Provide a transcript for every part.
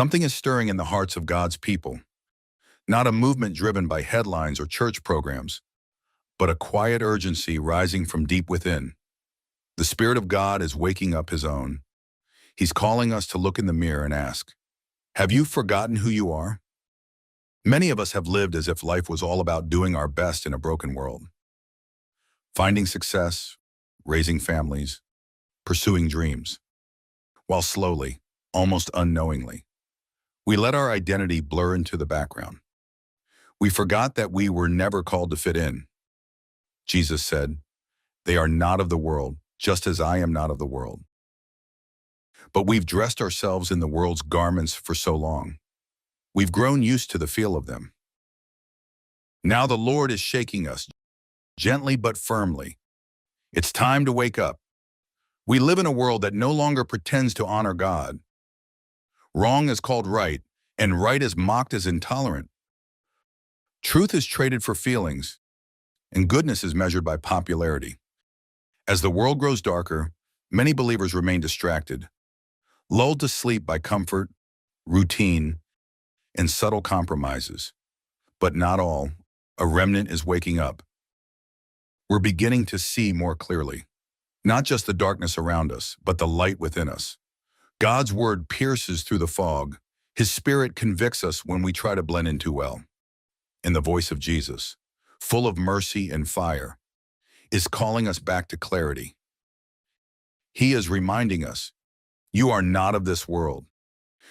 Something is stirring in the hearts of God's people, not a movement driven by headlines or church programs, but a quiet urgency rising from deep within. The Spirit of God is waking up His own. He's calling us to look in the mirror and ask, have you forgotten who you are? Many of us have lived as if life was all about doing our best in a broken world. Finding success, raising families, pursuing dreams, while slowly, almost unknowingly, we let our identity blur into the background. We forgot that we were never called to fit in. Jesus said, "They are not of the world, just as I am not of the world." But we've dressed ourselves in the world's garments for so long. We've grown used to the feel of them. Now the Lord is shaking us, gently but firmly. It's time to wake up. We live in a world that no longer pretends to honor God. Wrong is called right, and right is mocked as intolerant. Truth is traded for feelings, and goodness is measured by popularity. As the world grows darker, many believers remain distracted, lulled to sleep by comfort, routine, and subtle compromises. But not all. A remnant is waking up. We're beginning to see more clearly, not just the darkness around us, but the light within us. God's word pierces through the fog. His Spirit convicts us when we try to blend in too well. And the voice of Jesus, full of mercy and fire, is calling us back to clarity. He is reminding us, you are not of this world.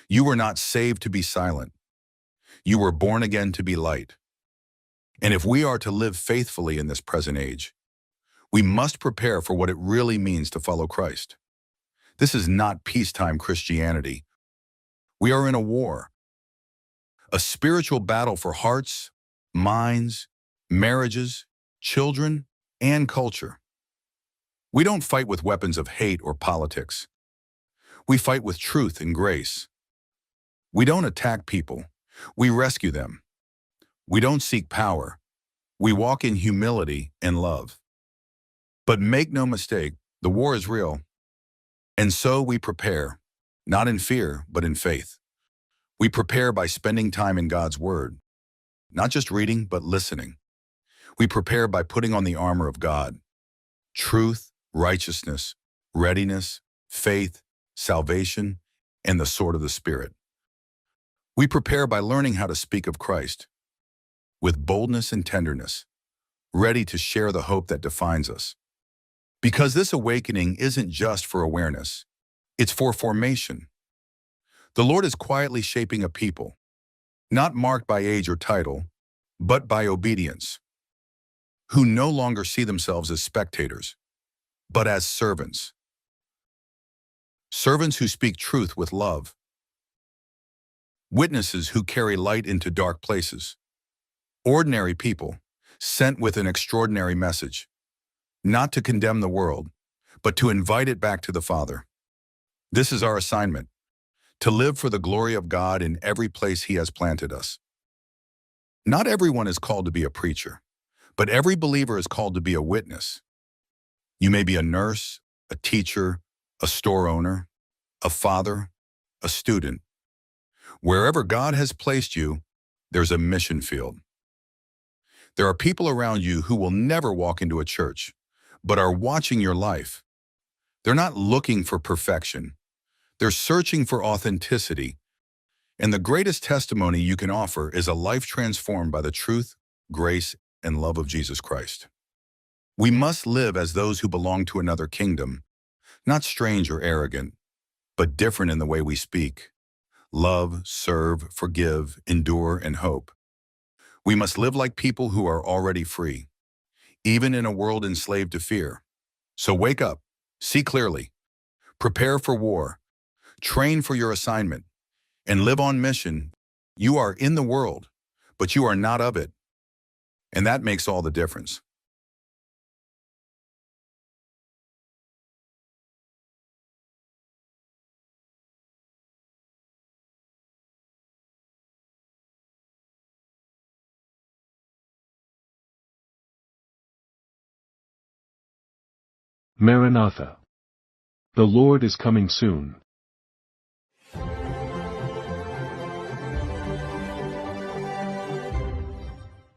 You were not saved to be silent. You were born again to be light. And if we are to live faithfully in this present age, we must prepare for what it really means to follow Christ. This is not peacetime Christianity. We are in a war, a spiritual battle for hearts, minds, marriages, children, and culture. We don't fight with weapons of hate or politics. We fight with truth and grace. We don't attack people. We rescue them. We don't seek power. We walk in humility and love. But make no mistake, the war is real. And so we prepare, not in fear, but in faith. We prepare by spending time in God's Word, not just reading, but listening. We prepare by putting on the armor of God: truth, righteousness, readiness, faith, salvation, and the sword of the Spirit. We prepare by learning how to speak of Christ with boldness and tenderness, ready to share the hope that defines us. Because this awakening isn't just for awareness, it's for formation. The Lord is quietly shaping a people, not marked by age or title, but by obedience, who no longer see themselves as spectators, but as servants. Servants who speak truth with love. Witnesses who carry light into dark places. Ordinary people, sent with an extraordinary message, not to condemn the world, but to invite it back to the Father. This is our assignment, to live for the glory of God in every place He has planted us. Not everyone is called to be a preacher, but every believer is called to be a witness. You may be a nurse, a teacher, a store owner, a father, a student. Wherever God has placed you, there's a mission field. There are people around you who will never walk into a church, but are watching your life. They're not looking for perfection. They're searching for authenticity. And the greatest testimony you can offer is a life transformed by the truth, grace, and love of Jesus Christ. We must live as those who belong to another kingdom, not strange or arrogant, but different in the way we speak. Love, serve, forgive, endure, and hope. We must live like people who are already free, even in a world enslaved to fear. So wake up, see clearly, prepare for war, train for your assignment, and live on mission. You are in the world, but you are not of it. And that makes all the difference. Maranatha. The Lord is coming soon.